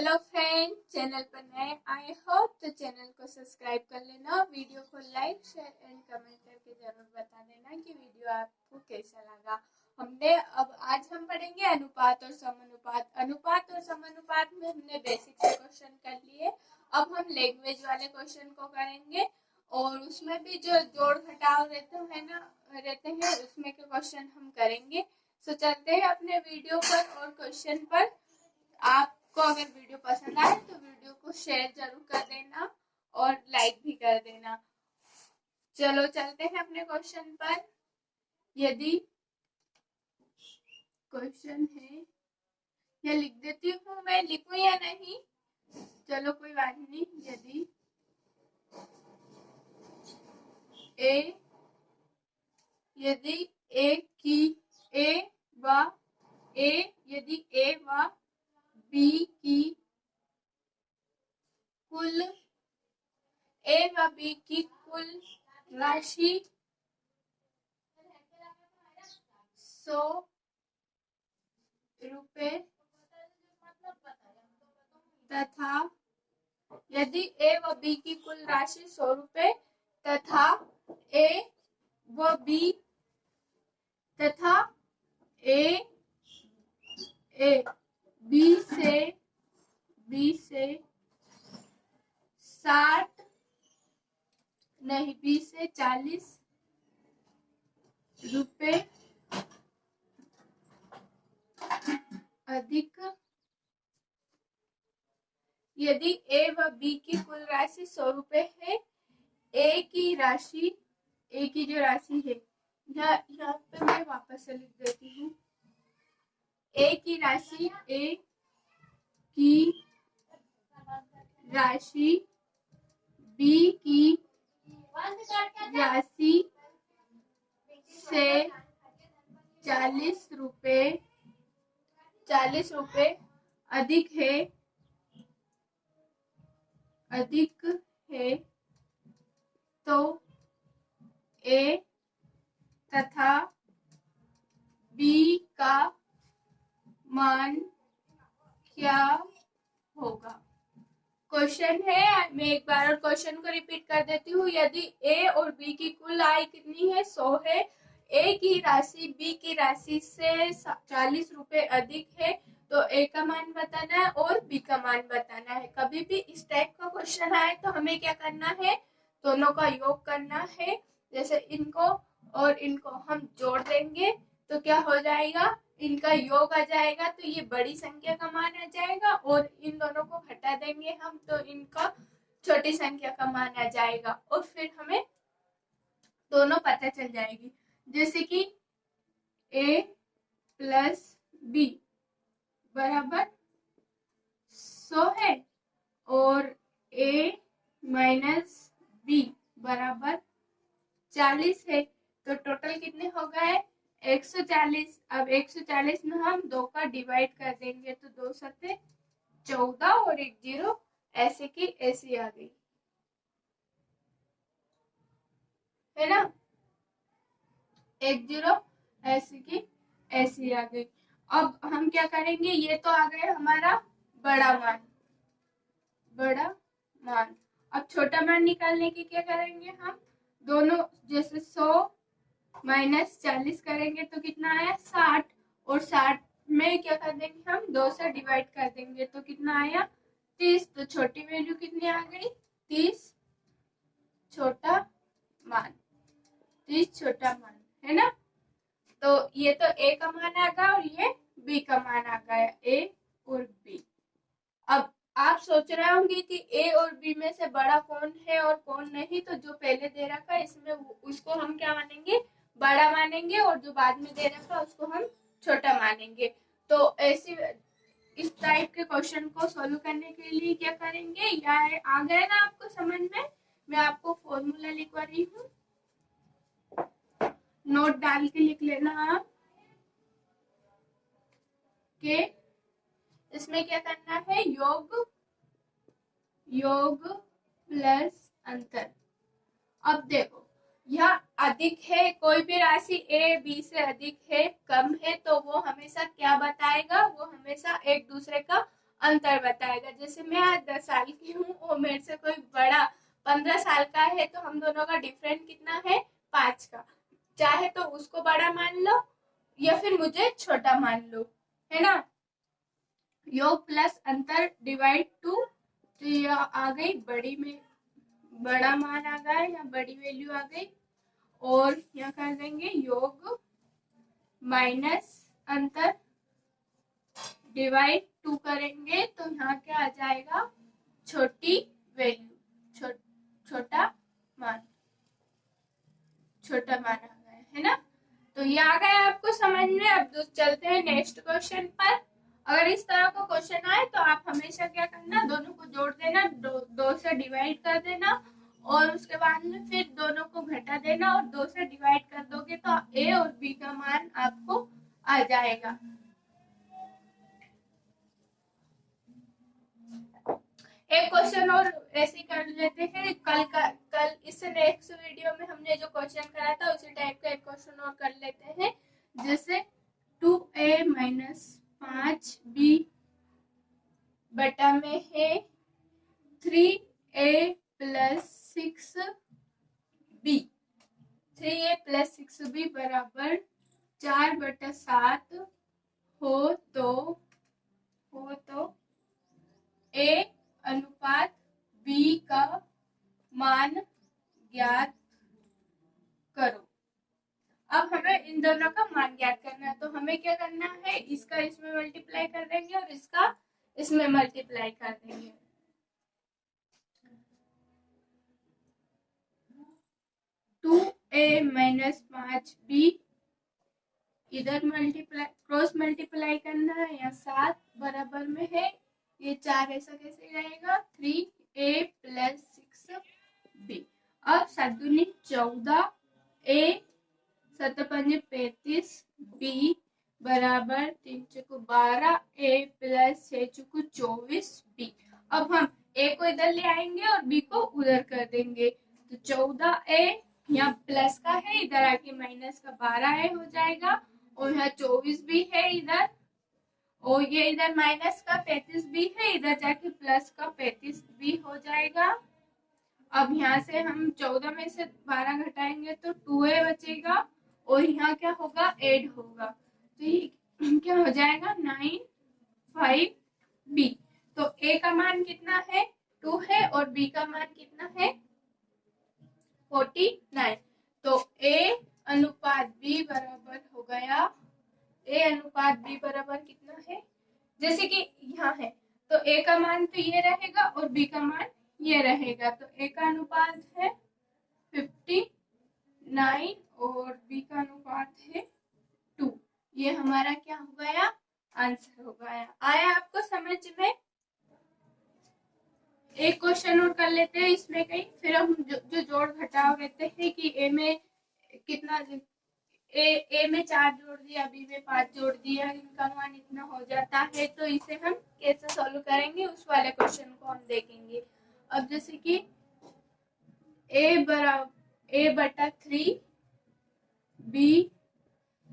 Hello friend, channel पर नए आए हो तो चैनल को सब्सक्राइब कर लेना, वीडियो को लाइक शेयर एंड कमेंट करके जरूर बता देना कि वीडियो आपको कैसा लगा। आज हम पढ़ेंगे अनुपात और समानुपात। अनुपात और समानुपात में हमने बेसिक से क्वेश्चन कर लिए। अब हम लैंग्वेज वाले क्वेश्चन को करेंगे और उसमें भी जो जोड़ घटाव रहते हैं उसमें के क्वेश्चन हम करेंगे। तो चलते हैं अपने वीडियो पर और क्वेश्चन पर। आपको अगर वीडियो पसंद आए तो वीडियो को शेयर जरूर कर देना और लाइक भी कर देना। चलो चलते हैं अपने क्वेश्चन पर। यदि क्वेश्चन है, या लिख देती हूँ, मैं लिखूं या नहीं, चलो कोई बात नहीं। यदि ए व बी की कुल राशि 100 रुपए तथा यदि ए व बी की कुल राशि 100 रुपए तथा ए बी से 40 रुपए अधिक, यदि ए व बी की कुल राशि 100 रुपए है, ए की जो राशि है, यहाँ पे मैं वापस से लिख देती हूँ। ए की राशि बी की राशि से 40 रुपए अधिक है तो ए तथा बी का मान क्या होगा। क्वेश्चन है, मैं एक बार और क्वेश्चन को रिपीट कर देती हूँ। यदि ए और बी की कुल आय कितनी है, 100 है। ए की राशि बी की राशि से 40 रुपए अधिक है तो ए का मान बताना है और बी का मान बताना है। कभी भी इस टाइप का क्वेश्चन आए तो हमें क्या करना है, दोनों का योग करना है। जैसे इनको और इनको हम जोड़ देंगे तो क्या हो जाएगा, इनका योग आ जाएगा तो ये बड़ी संख्या का मान आ जाएगा, और इन दोनों को हटा देंगे हम तो इनका छोटी संख्या का मान आ जाएगा, और फिर हमें दोनों पता चल जाएगी। जैसे कि a प्लस बी बराबर 100 है और a माइनस बी बराबर 40 है, तो टोटल कितने हो गए, 140। अब 140 में हम 2 का डिवाइड कर देंगे तो 2 सत्ते 14 और 1 0 ऐसे की ऐसी आ गई, है ना। 1 0 ऐसे की ऐसी आ गई। अब हम क्या करेंगे, ये तो आ गया हमारा बड़ा मान। अब छोटा मान निकालने की क्या करेंगे, हम दोनों जैसे 100 माइनस 40 करेंगे तो कितना आया 60, और 60 में क्या कर देंगे हम 2 से डिवाइड कर देंगे तो कितना आया 30। तो छोटी वैल्यू कितनी आ गई 30 छोटा मान है ना। तो ये तो ए का मान आ गया और ये बी का मान आ गया, ए और बी। अब आप सोच रहे होंगे कि ए और बी में से बड़ा कौन है और कौन नहीं, तो जो पहले दे रखा है इसमें उसको हम क्या मानेंगे, बड़ा मानेंगे, और जो बाद में दे रखा है उसको हम छोटा मानेंगे। तो ऐसी इस टाइप के क्वेश्चन को सोल्व करने के लिए क्या करेंगे, या आ गया ना आपको समझ में, मैं आपको फॉर्मूला लिखवा रही हूँ, नोट डाल के लिख लेना आप के इसमें क्या करना है, योग प्लस अंतर। अब देखो यह अधिक है, कोई भी राशि ए बी से अधिक है, कम है, तो वो हमेशा क्या बताएगा, वो हमेशा एक दूसरे का अंतर बताएगा। जैसे मैं आज 10 साल की हूँ और मेरे से कोई बड़ा 15 साल का है, तो हम दोनों का डिफरेंट कितना है, 5 का। चाहे तो उसको बड़ा मान लो या फिर मुझे छोटा मान लो, है ना। योग प्लस अंतर डिवाइड टू, तो यह आ गई बड़ी में बड़ा मान आ गया या बड़ी वैल्यू आ गई, और यहाँ कर देंगे योग माइनस अंतर डिवाइड 2 करेंगे, तो यहाँ क्या आ जाएगा, छोटी वैल्यू, छोटा मान, छोटा मान आ गया, है ना। तो ये आ गया आपको समझ में। अब चलते हैं नेक्स्ट क्वेश्चन पर। अगर इस तरह का क्वेश्चन आए तो आप हमेशा क्या करना, दोनों को जोड़ देना, दो से डिवाइड कर देना, और उसके बाद में फिर दोनों को घटा देना और 2 से डिवाइड कर दोगे तो ए और बी का मान आपको आ जाएगा। एक क्वेश्चन और ऐसे कर लेते हैं। कल इससे नेक्स्ट वीडियो में हमने जो क्वेश्चन करा था उसी टाइप का एक क्वेश्चन और कर लेते हैं। जैसे 2a माइनस 5b बटा में है 3a plus 6b, 3a plus 6b बराबर 4/7 हो तो a अनुपात b का मान ज्ञात करो। अब हमें इन दोनों का मान ज्ञात करना है, तो हमें क्या करना है, इसका इसमें मल्टीप्लाई कर देंगे और इसका इसमें मल्टीप्लाई कर देंगे। टू ए माइनस 5b इधर मल्टीप्लाई क्रॉस मल्टीप्लाई करना है, या 7 बराबर में है, ये 4 ऐसा कैसे रहेगा, 3a प्लस 6b। अब 7 दूनी 14, a 7 पंजे 35, b बराबर 3 चौको 12, a प्लस 6 चौको 24 b। अब हम a को इधर ले आएंगे और b को उधर कर देंगे, तो 14a यहाँ प्लस का है, इधर आके माइनस का 12a हो जाएगा, और यहाँ 24 भी है इधर, और ये इधर माइनस का 35 भी है, इधर जाके प्लस का 35 भी हो जाएगा। अब यहाँ से हम 14 में से 12 घटाएंगे तो 2a बचेगा, और यहाँ क्या होगा, 8 होगा, तो ये क्या हो जाएगा, 9 5b। तो a का मान कितना है, 2 है, और b का मान कितना है, 49। तो a अनुपात b बराबर हो गया, a अनुपात b बराबर कितना है, जैसे कि यहाँ है तो a का मान तो ये रहेगा और b का मान ये रहेगा, तो a का अनुपात है 59 और b का अनुपात है 2। ये हमारा क्या हो गया, आंसर हो गया। आया आपको समझ में। एक क्वेश्चन और कर लेते हैं इसमें कहीं, फिर हम जो जोड़ घटाव रहते हैं कि ए में कितना, ए में 4 जोड़ दिया, बी में 5 जोड़ दिया, इनका मान इतना हो जाता है, तो इसे हम कैसे सॉल्व करेंगे उस वाले क्वेश्चन को हम देखेंगे। अब जैसे कि a बटा 3 b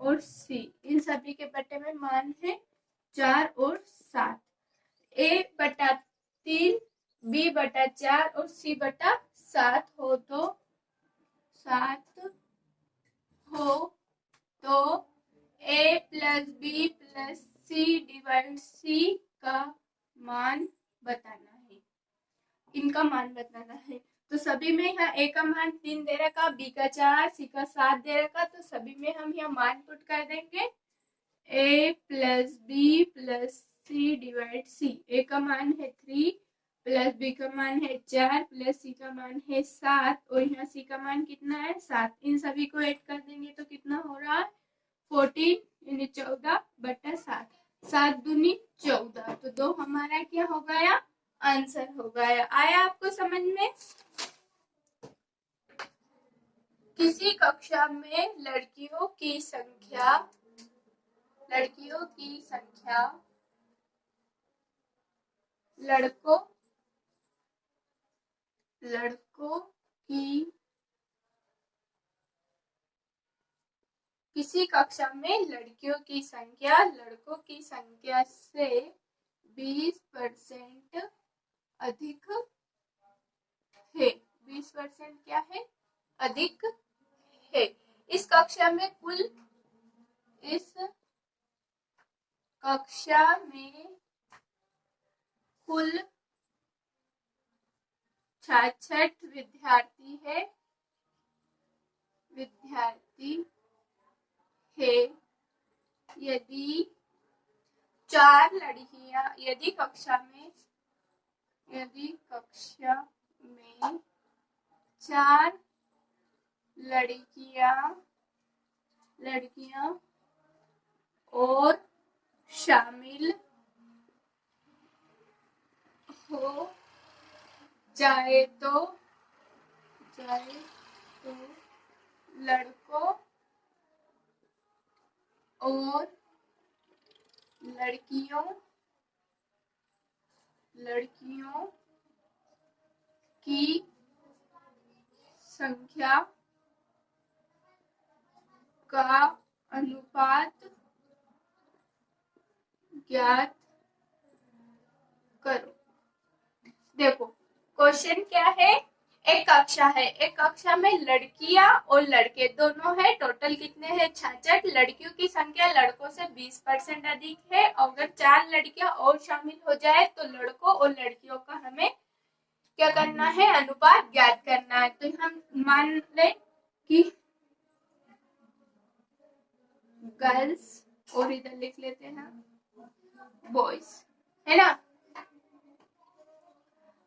और c, इन सभी के बटे में मान है 4 और 7, a बटा 3 b बटा 4 और c बटा 7 हो तो a plus b plus c divide c का मान बताना है, इनका मान बताना है। तो सभी में यहाँ a का मान 3 दे रखा, b का 4, c का 7 दे रखा, तो सभी में हम यहाँ मान पुट कर देंगे, a plus b plus c divide c। a का मान है 3 प्लस b का मान है 4 प्लस c का मान है 7, और यहाँ c का मान कितना है, 7। इन सभी को ऐड कर देंगे तो कितना हो रहा है, 14 यानी 14/7, 7 दूनी 14, तो 2 हमारा क्या हो गया, आंसर हो गया। आया आपको समझ में। किसी कक्षा में लड़कियों की संख्या लड़कों की किसी कक्षा में लड़कियों की संख्या लड़कों की संख्या से 20% अधिक है। 20% क्या है? अधिक है। इस कक्षा में कुल 66 विद्यार्थी है। यदि कक्षा में 4 लड़कियां और शामिल हो जाए तो लड़कों और लड़कियों की संख्या का अनुपात ज्ञात करो। देखो क्वेश्चन क्या है, एक कक्षा में लड़कियां और लड़के दोनों है। टोटल कितने हैं? 66। लड़कियों की संख्या लड़कों से 20% अधिक है। अगर 4 लड़कियां और शामिल हो जाए तो लड़कों और लड़कियों का हमें क्या करना है? अनुपात ज्ञात करना है। तो हम मान ले कि गर्ल्स, और इधर लिख लेते हैं बॉयज, है ना,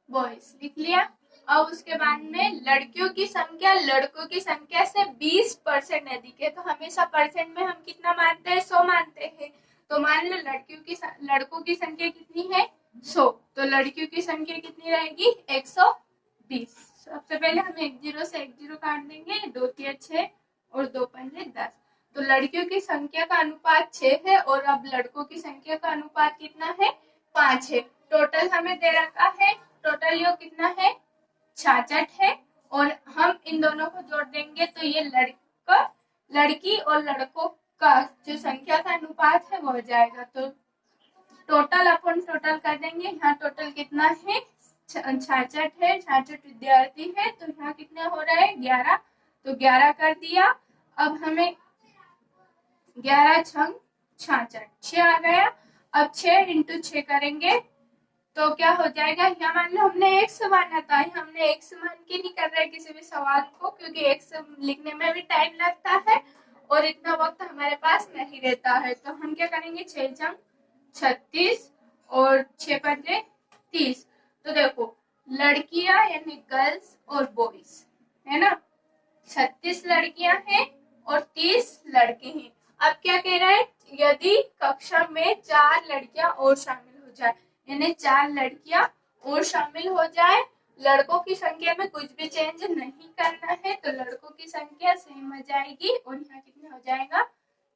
बॉयज लिख लिया। अब उसके बाद में लड़कियों की संख्या लड़कों की संख्या से 20% अधिक है। तो हमेशा परसेंट में हम कितना मानते हैं? 100 मानते हैं। तो मान लो लड़कों की संख्या कितनी है? 100। तो लड़कियों की संख्या कितनी रहेगी? 120। सबसे पहले हम 1 0 से 1 0 काट देंगे। 2 3 6 और 2 5 10। तो लड़कियों की संख्या का अनुपात 6 है और अब लड़कों की संख्या का अनुपात कितना है? 5 है। टोटल हमें दे रखा है, टोटल योग कितना है? 66 है। और हम इन दोनों को जोड़ देंगे तो ये लड़की और लड़कों का जो संख्या का अनुपात है वो हो जाएगा। तो टोटल अपन टोटल कर देंगे। यहाँ टोटल कितना है? 66 है। 66 विद्यार्थी है। तो यहाँ कितने हो रहा है? 11। तो 11 कर दिया। अब हमें 11 छंग 66, 6 आ गया। अब 6 इंटू 6 करेंगे तो क्या हो जाएगा? यहाँ मान लो हमने एक्स माना था, हमने एक्स मान के नहीं कर रहे किसी भी सवाल को, क्योंकि एक्स लिखने में भी टाइम लगता है और इतना वक्त हमारे पास नहीं रहता है। तो हम क्या करेंगे? 6 जंग 36 और 6 पंजे 30। तो देखो लड़कियां यानी गर्ल्स और बॉयज है ना, 36 लड़कियां हैं और 30 लड़के हैं। अब क्या कह रहा है? यदि कक्षा में 4 लड़कियां और शामिल हो जाए, यानी 4 लड़कियां और शामिल हो जाए, लड़कों की संख्या में कुछ भी चेंज नहीं करना है, तो लड़कों की संख्या सेम हो जाएगी और यहाँ कितने हो जाएगा?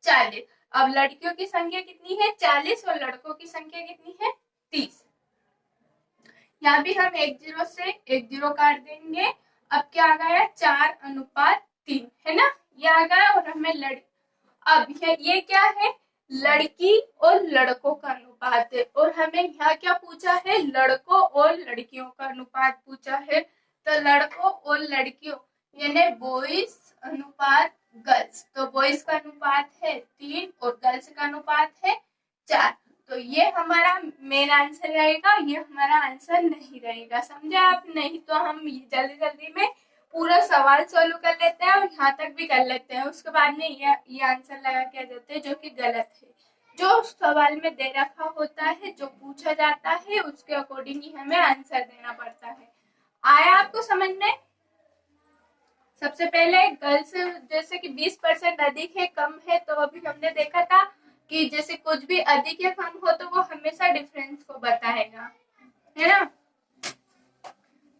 40। अब लड़कियों की संख्या कितनी है? 40 और लड़कों की संख्या कितनी है? 30। यहाँ भी हम 1 0 से 1 0 काट देंगे। अब क्या आ गया? 4 अनुपात 3, है ना, ये आ गया। और हमें अब ये क्या है? लड़की और लड़कों का अनुपात है। और हमें यहाँ क्या पूछा है? लड़कों और लड़कियों का अनुपात पूछा है। तो लड़कों और लड़कियों यानी बॉयज अनुपात गर्ल्स, तो बॉयज का अनुपात है 3 और गर्ल्स का अनुपात है 4। तो ये हमारा मेन आंसर रहेगा, ये हमारा आंसर नहीं रहेगा। समझे आप? नहीं तो हम जल्दी जल्दी में पूरा सवाल सोल्व कर लेते हैं और यहाँ तक भी कर लेते हैं, उसके बाद में ये आंसर लगा के आ जाते हैं, जो कि गलत है। जो सवाल में दे रखा होता है, जो पूछा जाता है, उसके अकॉर्डिंग ही हमें आंसर देना पड़ता है। आया आपको समझ में? सबसे पहले गर्ल्स जैसे कि 20% अधिक है कम है, तो अभी हमने देखा था कि जैसे कुछ भी अधिक या कम हो तो वो हमेशा डिफरेंस को बताएगा, है ना।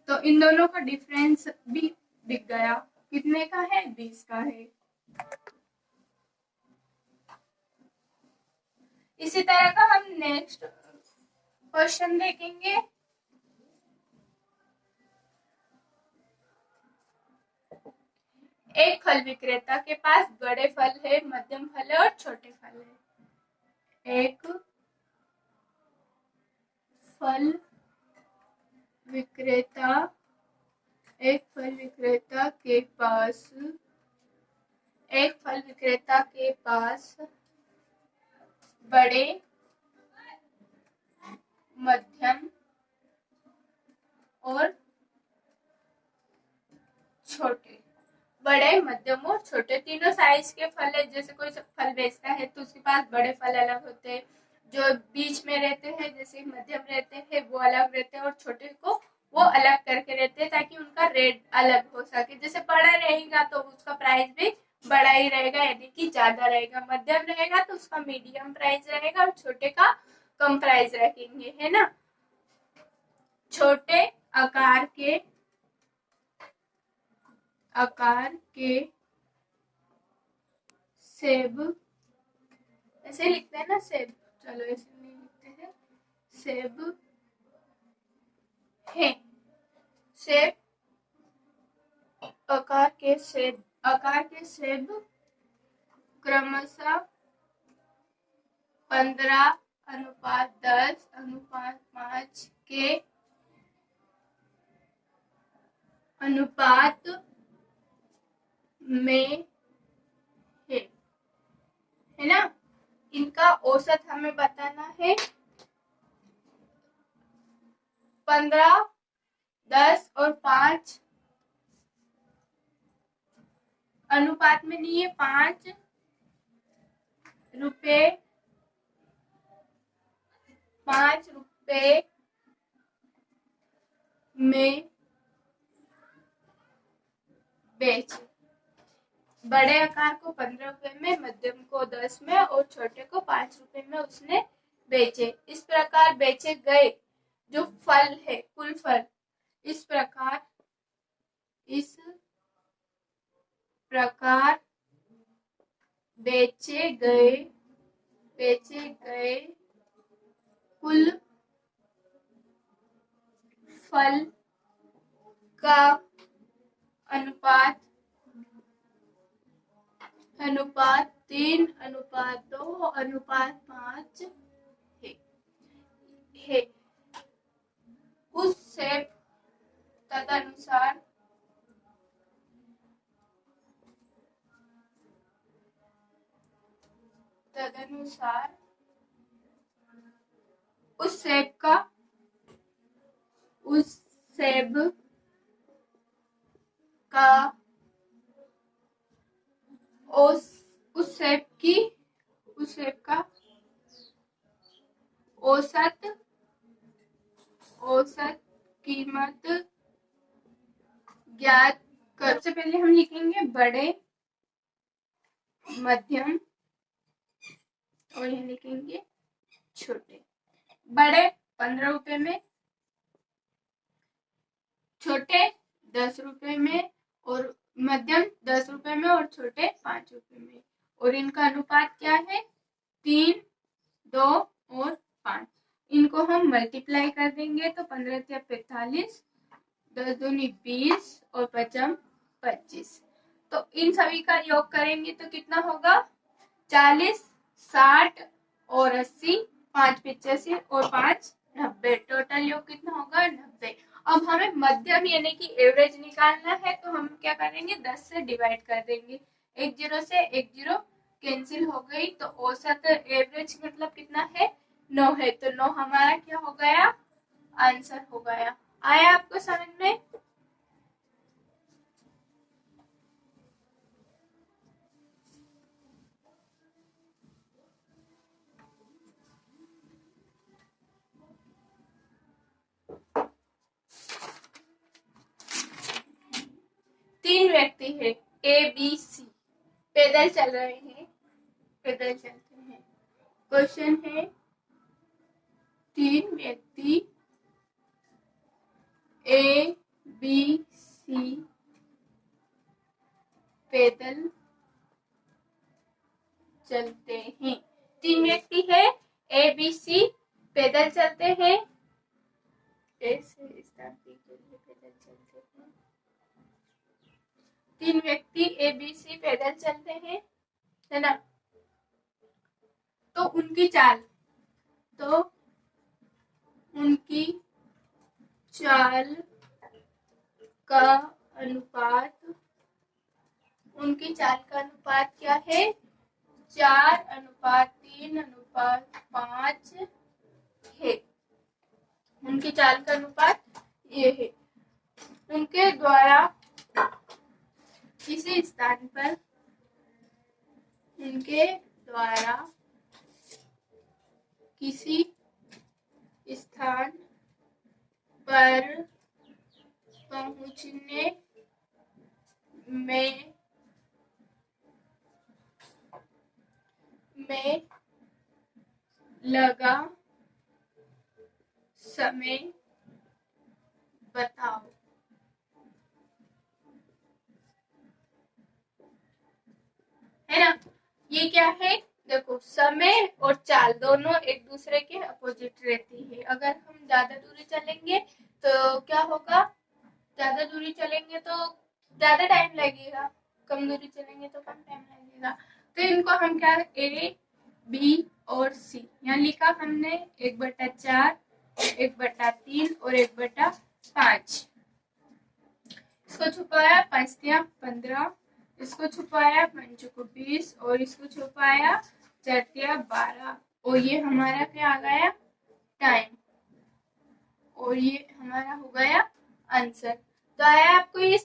तो इन दोनों का डिफरेंस भी दिख गया, कितने का है? 20 का है। इसी तरह का हम नेक्स्ट क्वेश्चन देखेंगे। एक फल विक्रेता के पास बड़े फल है, मध्यम फल है और छोटे फल है। एक फल विक्रेता के पास बड़े, मध्यम और छोटे, बड़े, मध्यम और छोटे तीनों साइज के फल है। जैसे कोई फल बेचता है तो उसके पास बड़े फल अलग होते हैं, जो बीच में रहते हैं जैसे मध्यम रहते हैं वो अलग रहते हैं, और छोटे को वो अलग करके रहते हैं ताकि उनका रेट अलग हो सके। जैसे बड़ा रहेगा तो उसका प्राइस भी बड़ा ही रहेगा, यानी कि ज्यादा रहेगा। मध्यम रहेगा तो उसका मीडियम प्राइस रहेगा, और छोटे का कम प्राइस रखेंगे, है ना। छोटे आकार के सेब, ऐसे लिखते हैं ना सेब, चलो ऐसे नहीं लिखते हैं, सेब है। सेब आकार के सेब क्रमशः 15:10:5 के अनुपात में है ना। इनका औसत हमें बताना है। 15, 10 और 5 अनुपात में नहीं है, 5 रुपए में बेच। बड़े आकार को 15 रुपए में, मध्यम को 10 में और छोटे को 5 रुपए में उसने बेचे। इस प्रकार बेचे गए जो फल है, कुल फल इस प्रकार बेचे गए कुल फल का अनुपात 3:2:5 है। उस सेब तदनुसार उस सेब का औसत कीमत ज्ञात कर। सबसे पहले हम लिखेंगे बड़े, मध्यम और यहाँ लिखेंगे छोटे। बड़े 15 रुपए में, छोटे 10 रुपए में, और मध्यम 10 रुपए में, और छोटे 5 रुपए में। और इनका अनुपात क्या है? 3, 2 और 5। इनको हम मल्टीप्लाई कर देंगे तो 15 × 45, 10 दूनी 20 और 5 25। तो इन सभी का योग करेंगे तो कितना होगा? 40, 60 और 80, 5 85 और 5 90। टोटल योग कितना होगा? 90। अब हमें मध्यम यानी कि एवरेज निकालना है तो हम क्या करेंगे? 10 से डिवाइड कर देंगे। एक 0 से एक 0 कैंसिल हो गई, तो औसत एवरेज मतलब कितना है? 9 है। तो 9 हमारा क्या हो गया? आंसर हो गया। आया आपको समझ में? तीन व्यक्ति है ABC, पैदल चल रहे हैं, पैदल चलते हैं। क्वेश्चन है, तीन व्यक्ति ABC पैदल चलते हैं। तीन व्यक्ति है ABC पैदल चलते हैं। पैदल चलते हैं। तीन व्यक्ति ABC पैदल चलते हैं, है ना। तो उनकी चाल, तो उनकी चाल का अनुपात, उनकी चाल का अनुपात क्या है? 4:3:5 है। उनकी चाल का अनुपात ये है। उनके द्वारा किसी स्थान पर, उनके द्वारा किसी स्थान पर पहुंचने में लगा समय बताओ। है ना? ये क्या है? देखो, समय और चाल दोनों एक दूसरे के अपोजिट रहती है। अगर हम ज्यादा दूरी चलेंगे तो क्या होगा? ज्यादा दूरी चलेंगे तो ज्यादा टाइम लगेगा, कम दूरी चलेंगे तो कम टाइम लगेगा। तो इनको हम क्या, ए, बी और सी यहाँ लिखा हमने 1/4, 1/3 और 1/5। इसको छुपाया 5×15, इसको छुपाया 5×20 और इसको छुपाया 4×12। और ये हमारा क्या आ गया? टाइम। और ये हमारा हो गया आंसर। तो आया आपको ये